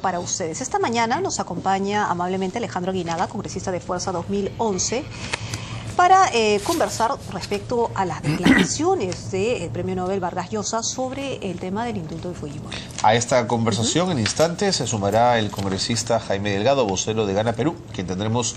Para ustedes. Esta mañana nos acompaña amablemente Alejandro Aguinaga, congresista de Fuerza 2011, para conversar respecto a las declaraciones del Premio Nobel Vargas Llosa sobre el tema del indulto de Fujimori. A esta conversación en instantes se sumará el congresista Jaime Delgado, vocero de Gana Perú, quien tendremos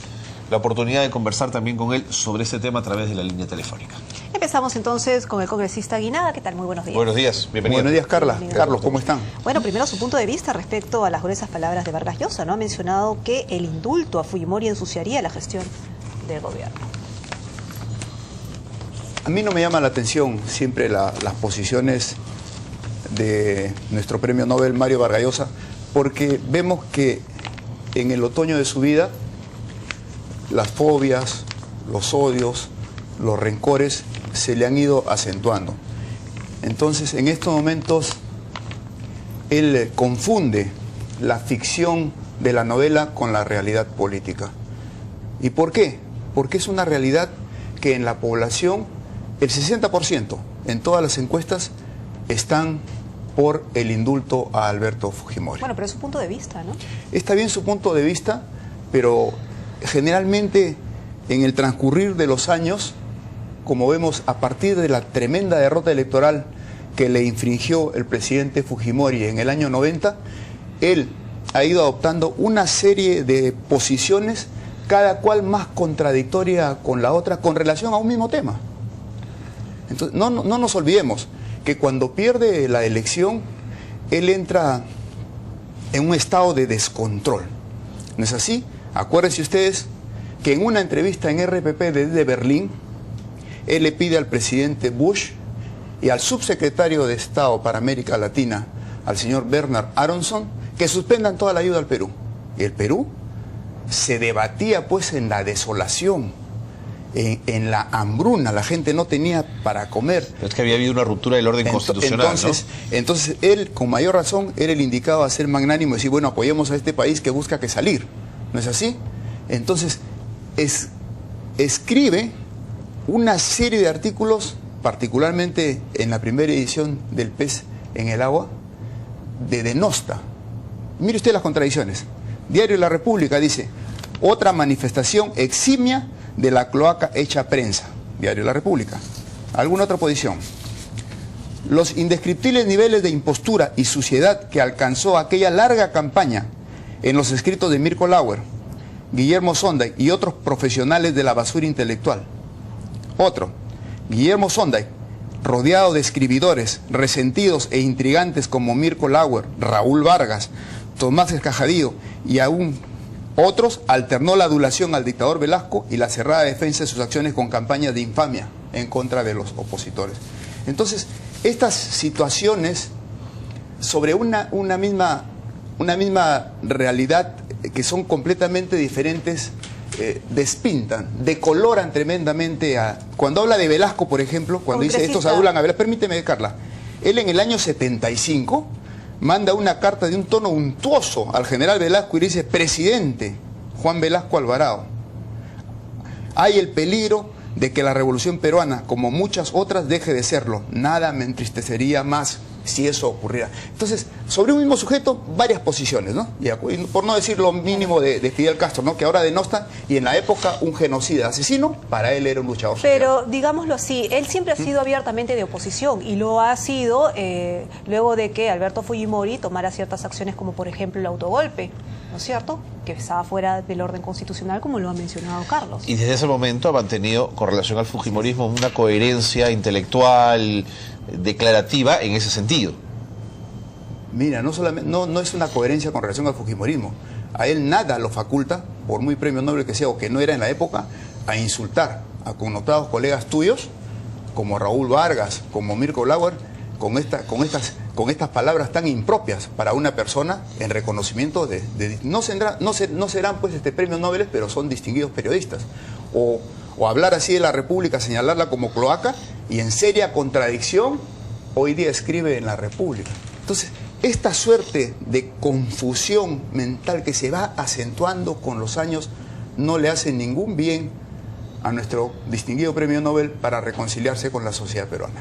la oportunidad de conversar también con él sobre este tema a través de la línea telefónica. Empezamos entonces con el congresista Aguinaga. ¿Qué tal? Muy buenos días. Buenos días, bienvenido. Buenos días, Carla. Bienvenido. Carlos, ¿cómo están? Bueno, primero su punto de vista respecto a las gruesas palabras de Vargas Llosa, ¿no? Ha mencionado que el indulto a Fujimori ensuciaría la gestión del gobierno. A mí no me llama la atención siempre las posiciones de nuestro premio Nobel Mario Vargas Llosa, porque vemos que en el otoño de su vida las fobias, los odios, los rencores se le han ido acentuando. Entonces, en estos momentos, él confunde la ficción de la novela con la realidad política. ¿Y por qué? Porque es una realidad que en la población, el 60% en todas las encuestas están por el indulto a Alberto Fujimori. Bueno, pero es su punto de vista, ¿no? Está bien su punto de vista, pero generalmente en el transcurrir de los años, como vemos a partir de la tremenda derrota electoral que le infringió el presidente Fujimori en el año 90, él ha ido adoptando una serie de posiciones, cada cual más contradictoria con la otra, con relación a un mismo tema. Entonces, no nos olvidemos que cuando pierde la elección, él entra en un estado de descontrol. ¿No es así? Acuérdense ustedes que en una entrevista en RPP desde Berlín, él le pide al presidente Bush y al subsecretario de Estado para América Latina, al señor Bernard Aronson, que suspendan toda la ayuda al Perú. Y el Perú se debatía pues en la desolación, en la hambruna, la gente no tenía para comer. Pero es que había habido una ruptura del orden constitucional, Entonces él, con mayor razón, era el indicado a ser magnánimo y decir, bueno, apoyemos a este país que busca que salir. ¿No es así? Entonces, escribe una serie de artículos, particularmente en la primera edición del Pez en el Agua, de denosta. Mire usted las contradicciones. Diario La República dice, otra manifestación eximia de la cloaca hecha prensa. Diario La República. ¿Alguna otra posición? Los indescriptibles niveles de impostura y suciedad que alcanzó aquella larga campaña en los escritos de Mirko Lauer, Guillermo Sonday y otros profesionales de la basura intelectual. Otro, Guillermo Sonday, rodeado de escribidores resentidos e intrigantes como Mirko Lauer, Raúl Vargas, Tomás Escajadillo y aún otros, alternó la adulación al dictador Velasco y la cerrada defensa de sus acciones con campañas de infamia en contra de los opositores. Entonces, estas situaciones sobre una misma realidad que son completamente diferentes, despintan, decoloran tremendamente a... Cuando habla de Velasco, por ejemplo, cuando dice estos adulan a Velasco, permíteme, Carla, él en el año 75 manda una carta de un tono untuoso al general Velasco y dice, presidente Juan Velasco Alvarado, hay el peligro de que la revolución peruana, como muchas otras, deje de serlo. Nada me entristecería más si eso ocurriera. Entonces, sobre un mismo sujeto, varias posiciones, ¿no? Y por no decir lo mínimo de Fidel Castro, ¿no? Que ahora denosta, y en la época un genocida asesino, para él era un luchador social. Pero, digámoslo así, él siempre ha sido abiertamente de oposición, y lo ha sido luego de que Alberto Fujimori tomara ciertas acciones, como por ejemplo el autogolpe, ¿no es cierto?, que estaba fuera del orden constitucional, como lo ha mencionado Carlos. Y desde ese momento ha mantenido, con relación al fujimorismo, una coherencia intelectual, declarativa en ese sentido. Mira, no es una coherencia con relación al fujimorismo. A él nada lo faculta, por muy premio Nobel que sea o que no era en la época, a insultar a connotados colegas tuyos, como Raúl Vargas, como Mirko Lauer, con estas palabras tan impropias para una persona en reconocimiento no serán pues premios Nobel, pero son distinguidos periodistas. O hablar así de la República, señalarla como cloaca, y en seria contradicción hoy día escribe en la República. Entonces, esta suerte de confusión mental que se va acentuando con los años no le hace ningún bien a nuestro distinguido premio Nobel para reconciliarse con la sociedad peruana.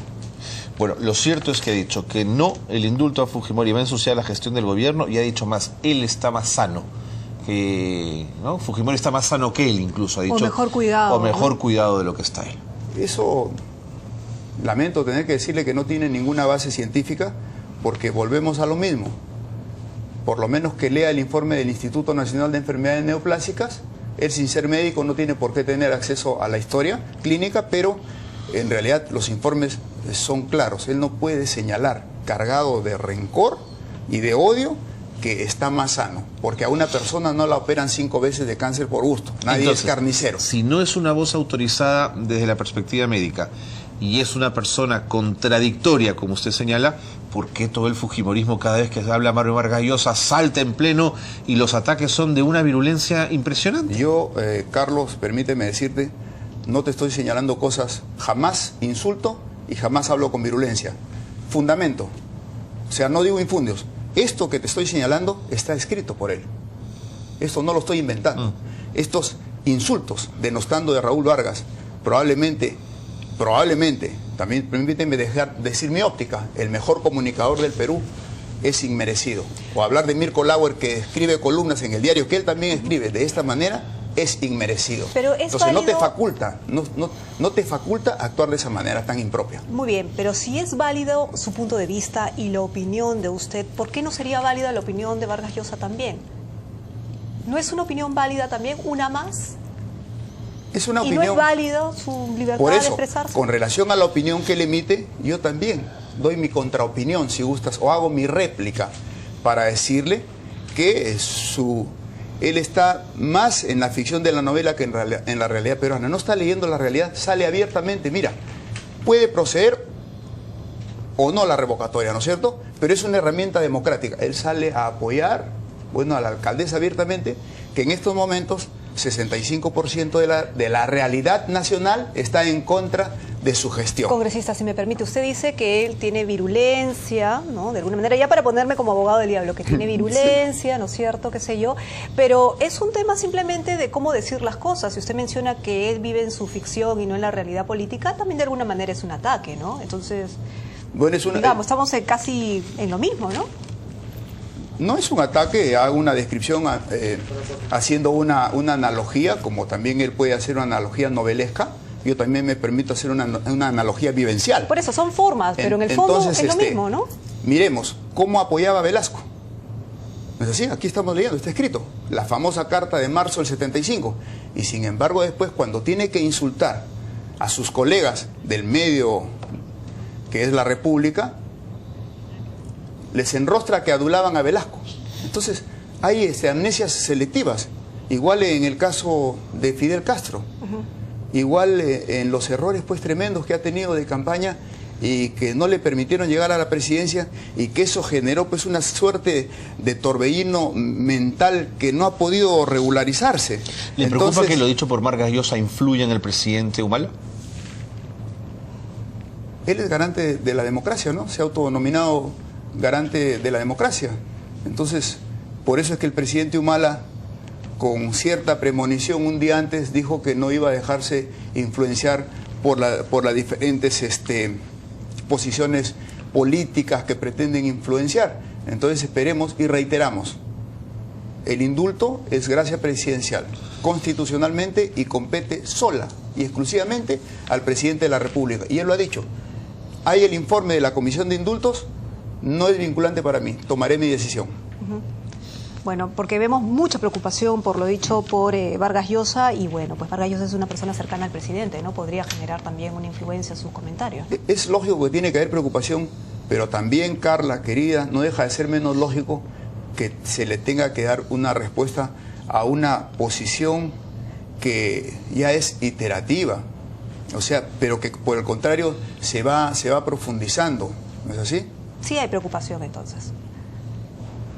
Bueno, lo cierto es que ha dicho que no, el indulto a Fujimori va a ensuciar la gestión del gobierno, y ha dicho más, él está más sano. ¿No? Fujimori está más sano que él, incluso ha dicho. O mejor cuidado. O mejor cuidado de lo que está él. Eso, lamento tener que decirle que no tiene ninguna base científica, porque volvemos a lo mismo. Por lo menos que lea el informe del Instituto Nacional de Enfermedades Neoplásicas. Él, sin ser médico, no tiene por qué tener acceso a la historia clínica, pero en realidad los informes son claros. Él no puede señalar, cargado de rencor y de odio, que está más sano, porque a una persona no la operan 5 veces de cáncer por gusto. Nadie Entonces, es carnicero. Si no es una voz autorizada desde la perspectiva médica y es una persona contradictoria, como usted señala, ¿por qué todo el fujimorismo, cada vez que habla Mario Vargas Llosa, salta en pleno y los ataques son de una virulencia impresionante? Yo, Carlos, permíteme decirte, no te estoy señalando cosas, jamás insulto y jamás hablo con virulencia. Fundamento, o sea, no digo infundios. Esto que te estoy señalando está escrito por él. Esto no lo estoy inventando. Estos insultos denostando de Raúl Vargas, probablemente, también permíteme decir mi óptica, el mejor comunicador del Perú, es inmerecido. O hablar de Mirko Lauer, que escribe columnas en el diario que él también escribe de esta manera, es inmerecido. Pero es Entonces válido... no te faculta actuar de esa manera tan impropia. Muy bien, pero si es válido su punto de vista y la opinión de usted, ¿por qué no sería válida la opinión de Vargas Llosa también? ¿No es una opinión válida también, una más? Es una ¿Y opinión. no es válido su libertad Por de eso, expresarse? con relación a la opinión que él emite, yo también doy mi contraopinión, si gustas, o hago mi réplica para decirle que él está más en la ficción de la novela que en la realidad peruana. No está leyendo la realidad, sale abiertamente. Mira, puede proceder o no la revocatoria, ¿no es cierto? Pero es una herramienta democrática. Él sale a apoyar, bueno, a la alcaldesa abiertamente, que en estos momentos 65% de la realidad nacional está en contra de su gestión. Congresista, si me permite, usted dice que él tiene virulencia, ¿no? De alguna manera, ya para ponerme como abogado del diablo, que tiene virulencia, ¿no es cierto?, qué sé yo, pero es un tema simplemente de cómo decir las cosas. Si usted menciona que él vive en su ficción y no en la realidad política, también de alguna manera es un ataque, ¿no? Entonces, bueno, digamos, estamos casi en lo mismo, ¿no? No es un ataque, hago una descripción haciendo una analogía, como también él puede hacer una analogía novelesca. Yo también me permito hacer una analogía vivencial. Por eso, son formas, pero en el fondo entonces, es lo mismo, ¿no? Miremos cómo apoyaba a Velasco. ¿No es así? Aquí estamos leyendo, está escrito. La famosa carta de marzo del 75. Y sin embargo, después, cuando tiene que insultar a sus colegas del medio que es la República, les enrostra que adulaban a Velasco. Entonces, hay amnesias selectivas. Igual en el caso de Fidel Castro. Igual en los errores pues tremendos que ha tenido de campaña y que no le permitieron llegar a la presidencia, y que eso generó pues una suerte de torbellino mental que no ha podido regularizarse. ¿Le preocupa que lo dicho por Vargas Llosa influya en el presidente Humala? Él es garante de la democracia, ¿no? Se ha autodenominado garante de la democracia. Entonces, por eso es que el presidente Humala, con cierta premonición un día antes, dijo que no iba a dejarse influenciar por las diferentes posiciones políticas que pretenden influenciar. Entonces esperemos y reiteramos, el indulto es gracia presidencial, constitucionalmente, y compete sola y exclusivamente al presidente de la República. Y él lo ha dicho. Hay el informe de la Comisión de Indultos, no es vinculante para mí, tomaré mi decisión. Bueno, porque vemos mucha preocupación por lo dicho por Vargas Llosa, y bueno, pues Vargas Llosa es una persona cercana al presidente, ¿no? Podría generar también una influencia en sus comentarios, ¿no? Es lógico que tiene que haber preocupación, pero también, Carla, querida, no deja de ser menos lógico que se le tenga que dar una respuesta a una posición que ya es iterativa, o sea, pero que por el contrario se va profundizando, ¿no es así? Sí hay preocupación entonces.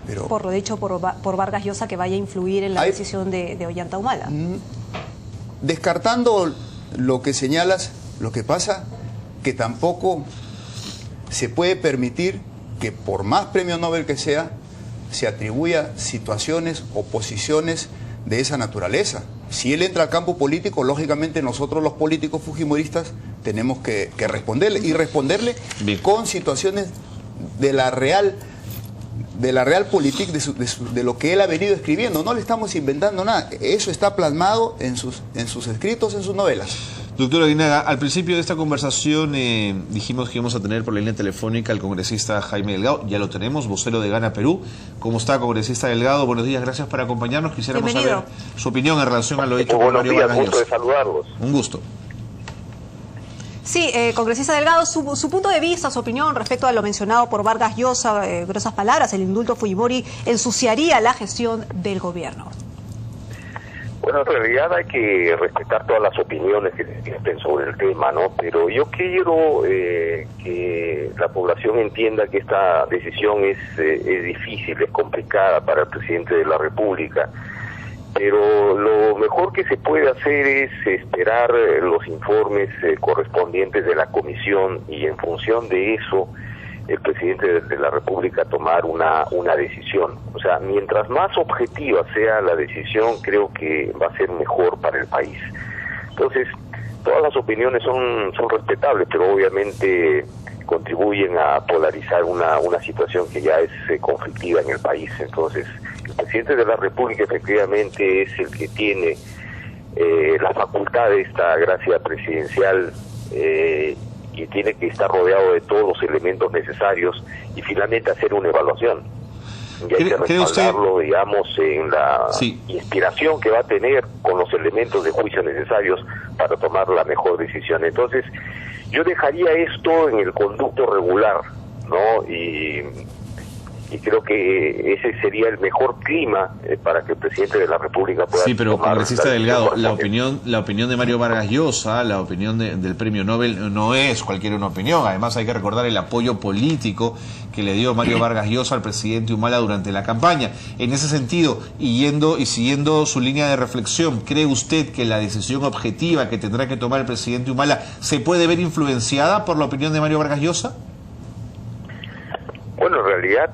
Pero por lo dicho por Vargas Llosa, que vaya a influir en la decisión de Ollanta Humala. Descartando lo que señalas, lo que pasa que tampoco se puede permitir que, por más premio Nobel que sea, se atribuya situaciones o posiciones de esa naturaleza. Si él entra al campo político, lógicamente nosotros los políticos fujimoristas tenemos que responderle, y responderle Bien. con situaciones de la realpolitik, de lo que él ha venido escribiendo. No le estamos inventando nada, eso está plasmado en sus escritos, en sus novelas. Doctor Aguinaga, al principio de esta conversación dijimos que íbamos a tener por la línea telefónica al congresista Jaime Delgado. Ya lo tenemos, vocero de Gana Perú. ¿Cómo está, congresista Delgado? Buenos días, gracias por acompañarnos. Quisiéramos saber su opinión en relación a lo dicho por Mario Vargas Llosa. Gusto de saludarlos. Un gusto. Sí, congresista Delgado, su punto de vista, su opinión respecto a lo mencionado por Vargas Llosa, gruesas palabras, el indulto Fujimori ensuciaría la gestión del gobierno. Bueno, en realidad hay que respetar todas las opiniones que se existen sobre el tema, ¿no? Pero yo quiero que la población entienda que esta decisión es difícil, es complicada para el presidente de la República. Pero lo mejor que se puede hacer es esperar los informes correspondientes de la comisión, y en función de eso el presidente de la República tomar una decisión. O sea, mientras más objetiva sea la decisión, creo que va a ser mejor para el país. Entonces, todas las opiniones son respetables, pero obviamente contribuyen a polarizar una situación que ya es conflictiva en el país. Entonces, el presidente de la República efectivamente es el que tiene la facultad de esta gracia presidencial, y tiene que estar rodeado de todos los elementos necesarios y finalmente hacer una evaluación. Y hay que respaldarlo, digamos, en la inspiración que va a tener con los elementos de juicio necesarios para tomar la mejor decisión. Entonces, yo dejaría esto en el conducto regular, ¿no? Y creo que ese sería el mejor clima para que el presidente de la República pueda... Sí, pero congresista Delgado, la opinión de Mario Vargas Llosa, la opinión del premio Nobel no es cualquier una opinión. Además hay que recordar el apoyo político que le dio Mario Vargas Llosa al presidente Humala durante la campaña. En ese sentido, y siguiendo su línea de reflexión, ¿cree usted que la decisión objetiva que tendrá que tomar el presidente Humala se puede ver influenciada por la opinión de Mario Vargas Llosa? Bueno, en realidad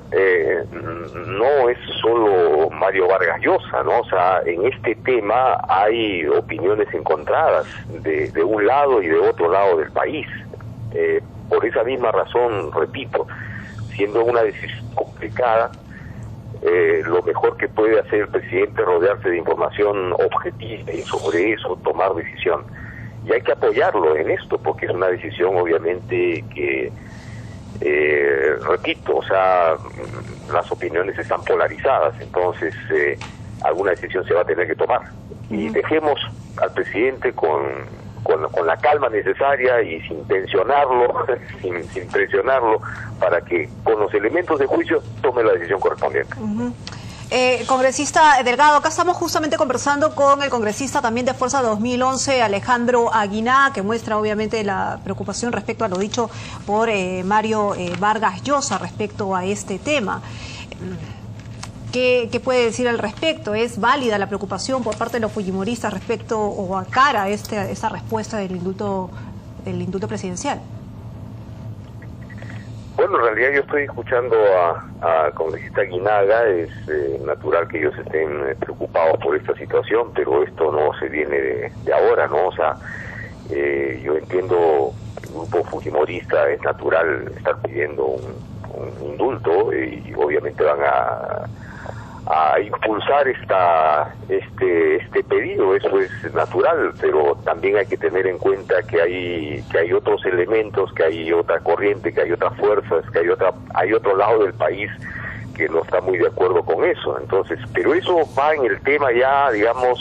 no es solo Mario Vargas Llosa, ¿no? O sea, en este tema hay opiniones encontradas de un lado y de otro lado del país. Por esa misma razón, repito, siendo una decisión complicada, lo mejor que puede hacer el presidente es rodearse de información objetiva y sobre eso tomar decisión. Y hay que apoyarlo en esto, porque es una decisión obviamente que... repito, o sea, las opiniones están polarizadas, entonces alguna decisión se va a tener que tomar. Y dejemos al presidente con la calma necesaria y sin tensionarlo, sin presionarlo, para que con los elementos de juicio tome la decisión correspondiente. Congresista Delgado, acá estamos justamente conversando con el congresista también de Fuerza 2011, Alejandro Aguinaga, que muestra obviamente la preocupación respecto a lo dicho por Mario Vargas Llosa respecto a este tema. ¿Qué puede decir al respecto? ¿Es válida la preocupación por parte de los fujimoristas respecto o a cara a esta respuesta del indulto presidencial? Bueno, en realidad yo estoy escuchando a congresista Aguinaga. Es natural que ellos estén preocupados por esta situación, pero esto no se viene de ahora, ¿no? O sea, yo entiendo que el grupo fujimorista es natural estar pidiendo un indulto, y obviamente van a impulsar este pedido. Eso es natural, pero también hay que tener en cuenta que hay otros elementos, que hay otra corriente, que hay otras fuerzas, que hay otro lado del país que no está muy de acuerdo con eso. Entonces, pero eso va en el tema ya, digamos,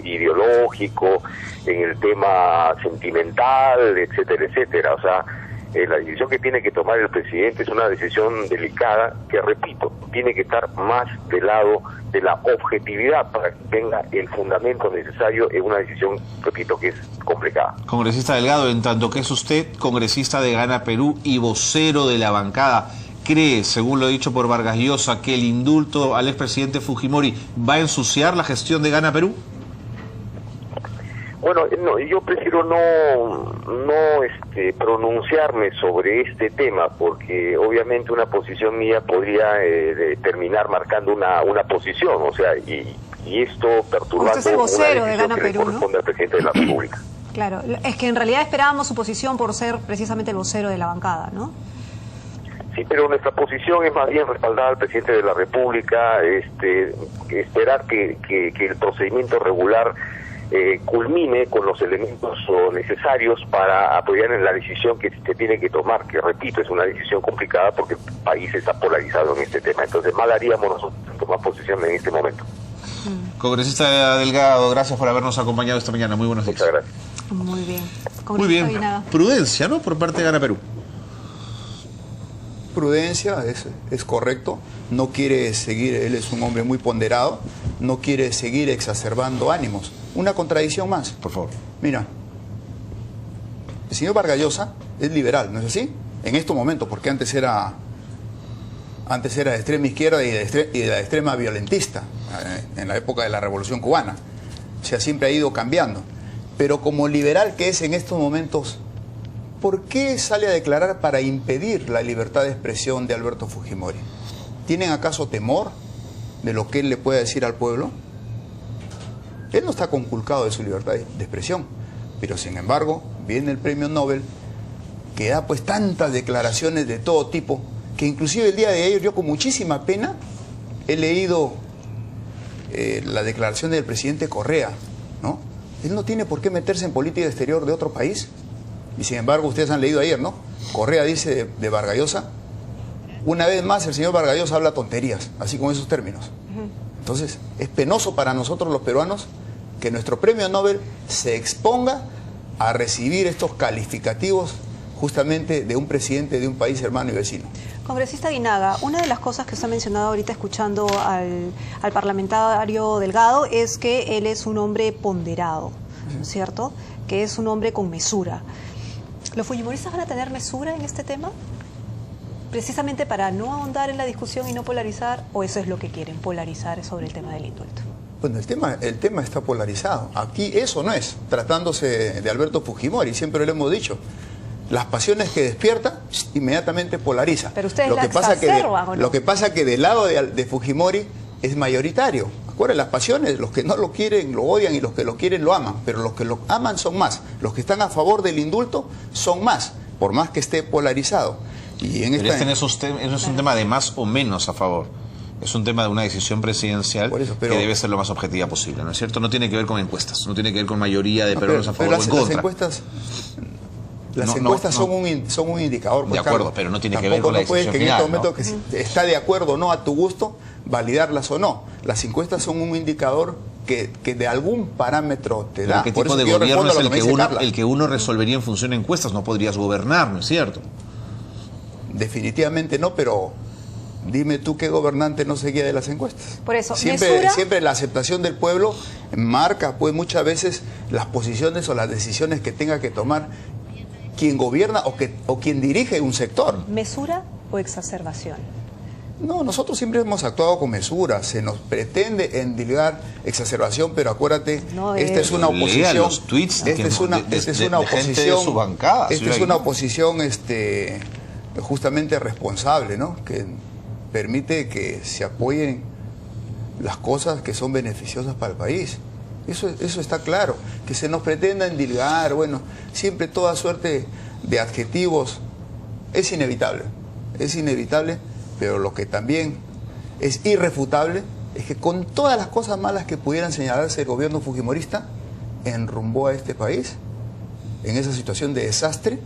ideológico, en el tema sentimental, etcétera, etcétera. O sea, la decisión que tiene que tomar el presidente es una decisión delicada que, repito, tiene que estar más del lado de la objetividad para que tenga el fundamento necesario en una decisión, repito, que es complicada. Congresista Delgado, en tanto que es usted congresista de Gana Perú y vocero de la bancada, ¿cree, según lo dicho por Vargas Llosa, que el indulto al expresidente Fujimori va a ensuciar la gestión de Gana Perú? Bueno, no, yo prefiero no pronunciarme sobre este tema, porque obviamente una posición mía podría terminar marcando una posición, o sea, y esto perturbando usted es el vocero una de decisión Gana que Perú, le corresponde, ¿no?, al presidente de la República. Claro, es que en realidad esperábamos su posición por ser precisamente el vocero de la bancada, ¿no? Sí, pero nuestra posición es más bien respaldar al presidente de la República, esperar que el procedimiento regular culmine con los elementos necesarios para apoyar en la decisión que se tiene que tomar, que repito, es una decisión complicada porque el país está polarizado en este tema. Entonces, mal haríamos nosotros tomar posición en este momento. Congresista Delgado, gracias por habernos acompañado esta mañana. Muy buenos días. Muchas gracias. Muy bien. Muy bien. Prudencia, ¿no? Por parte de Gana Perú. Prudencia, es correcto. No quiere seguir, él es un hombre muy ponderado, no quiere seguir exacerbando ánimos. Una contradicción más. Por favor. Mira, el señor Vargas Llosa es liberal, ¿no es así? En estos momentos, porque antes era de extrema izquierda y de la extrema violentista, en la época de la Revolución Cubana. O sea, siempre ha ido cambiando. Pero como liberal que es en estos momentos, ¿por qué sale a declarar para impedir la libertad de expresión de Alberto Fujimori? ¿Tienen acaso temor de lo que él le pueda decir al pueblo? Él no está conculcado de su libertad de expresión, pero sin embargo viene el premio Nobel que da pues tantas declaraciones de todo tipo, que inclusive el día de ayer yo con muchísima pena he leído la declaración del presidente Correa, ¿no? Él no tiene por qué meterse en política exterior de otro país. Y sin embargo, ustedes han leído ayer, ¿no? Correa dice de Vargas Llosa, una vez más el señor Vargas Llosa habla tonterías, así con esos términos. Entonces, es penoso para nosotros los peruanos que nuestro premio Nobel se exponga a recibir estos calificativos justamente de un presidente de un país hermano y vecino. Congresista Aguinaga, una de las cosas que usted ha mencionado ahorita escuchando al parlamentario Delgado es que él es un hombre ponderado, ¿no es cierto? Que es un hombre con mesura. ¿Los fujimoristas van a tener mesura en este tema? Precisamente para no ahondar en la discusión y no polarizar, ¿o eso es lo que quieren, polarizar sobre el tema del indulto? Bueno, el tema está polarizado. Aquí eso no es, tratándose de Alberto Fujimori, siempre lo hemos dicho. Las pasiones que despierta, inmediatamente polariza. Pero ustedes la exacerban, ¿o no? Lo que pasa que del lado de Fujimori es mayoritario. Acuérdense, las pasiones, los que no lo quieren lo odian y los que lo quieren lo aman, pero los que lo aman son más. Los que están a favor del indulto son más, por más que esté polarizado. Y en pero no es un tema de más o menos a favor. Es un tema de una decisión presidencial que debe ser lo más objetiva posible, ¿no es cierto? No tiene que ver con encuestas, no tiene que ver con mayoría de peruanos a favor o en contra. Las encuestas son un indicador. Pues, de acuerdo, Carlos, pero no tiene que ver con la decisión final. En este momento que si está de acuerdo o no a tu gusto, validarlas o no. Las encuestas son un indicador que de algún parámetro te da. ¿Qué tipo de gobierno es el que uno resolvería en función de encuestas? No podrías gobernar, ¿no es cierto? Definitivamente no, pero dime tú qué gobernante no se guía de las encuestas. Por eso, siempre la aceptación del pueblo marca pues muchas veces las posiciones o las decisiones que tenga que tomar quien gobierna o quien dirige un sector. ¿Mesura o exacerbación? No, nosotros siempre hemos actuado con mesura. Se nos pretende endilgar exacerbación, pero acuérdate, esta es una oposición. Los tweets esta es una oposición. Su bancada, esta es una oposición justamente responsable, ¿no? Que permite que se apoyen las cosas que son beneficiosas para el país. Eso está claro. Que se nos pretenda endilgar, bueno, siempre toda suerte de adjetivos es inevitable. Es inevitable, pero lo que también es irrefutable es que con todas las cosas malas que pudieran señalarse el gobierno fujimorista, enrumbó a este país en esa situación de desastre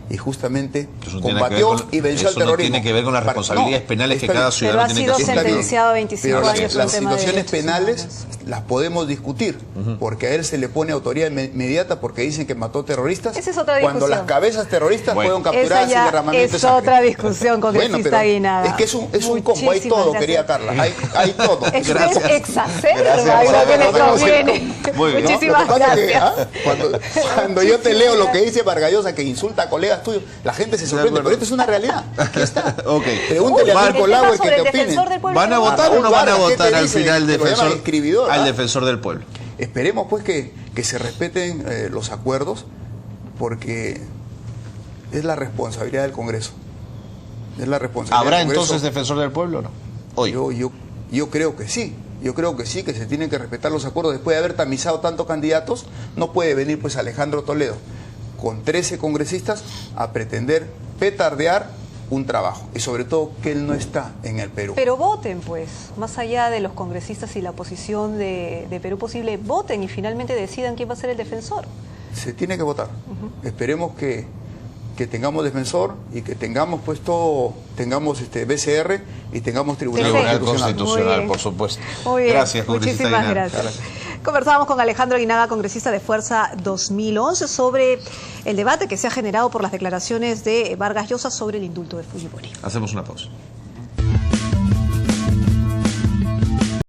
y justamente combatió y venció al terrorismo. No tiene que ver con las responsabilidades penales que cada ciudadano tiene que asumir. Pero ha sido sentenciado a 25 años. Las situaciones penales las podemos discutir, porque a él se le pone autoridad inmediata porque dicen que mató terroristas. Esa es otra discusión. Cuando las cabezas terroristas fueron capturadas sin derramamiento de Es sangre. otra discusión, congresista Aguinaga. Es que es un combo, hay todo, querida Carla, hay todo. Usted exacerba lo que le conviene. Muchísimas gracias. Cuando yo te leo lo que dice Vargas Llosa, que insulta a colegas tuyos, la gente se sorprende, pero esto es una realidad. Aquí está. Pregúntele a Marco Lago que te opine. ¿Van a votar o no van a votar al final al defensor del pueblo? Esperemos pues que se respeten los acuerdos, porque es la responsabilidad del Congreso. Es la responsabilidad ¿Habrá del Congreso. entonces defensor del pueblo o no? Hoy. Yo creo que sí. Yo creo que sí, que se tienen que respetar los acuerdos. Después de haber tamizado tantos candidatos, no puede venir pues Alejandro Toledo con 13 congresistas a pretender petardear un trabajo. Y sobre todo que él no está en el Perú. Pero voten, pues, más allá de los congresistas y la oposición de Perú Posible, voten y finalmente decidan quién va a ser el defensor. Se tiene que votar. Esperemos que tengamos defensor y que tengamos tengamos BCR y tengamos Tribunal Constitucional, por supuesto. Muy bien. Gracias, congresista Muchísimas Aguinaga. gracias. Conversábamos con Alejandro Aguinaga, congresista de Fuerza 2011, sobre el debate que se ha generado por las declaraciones de Vargas Llosa sobre el indulto de Fujimori. Hacemos una pausa.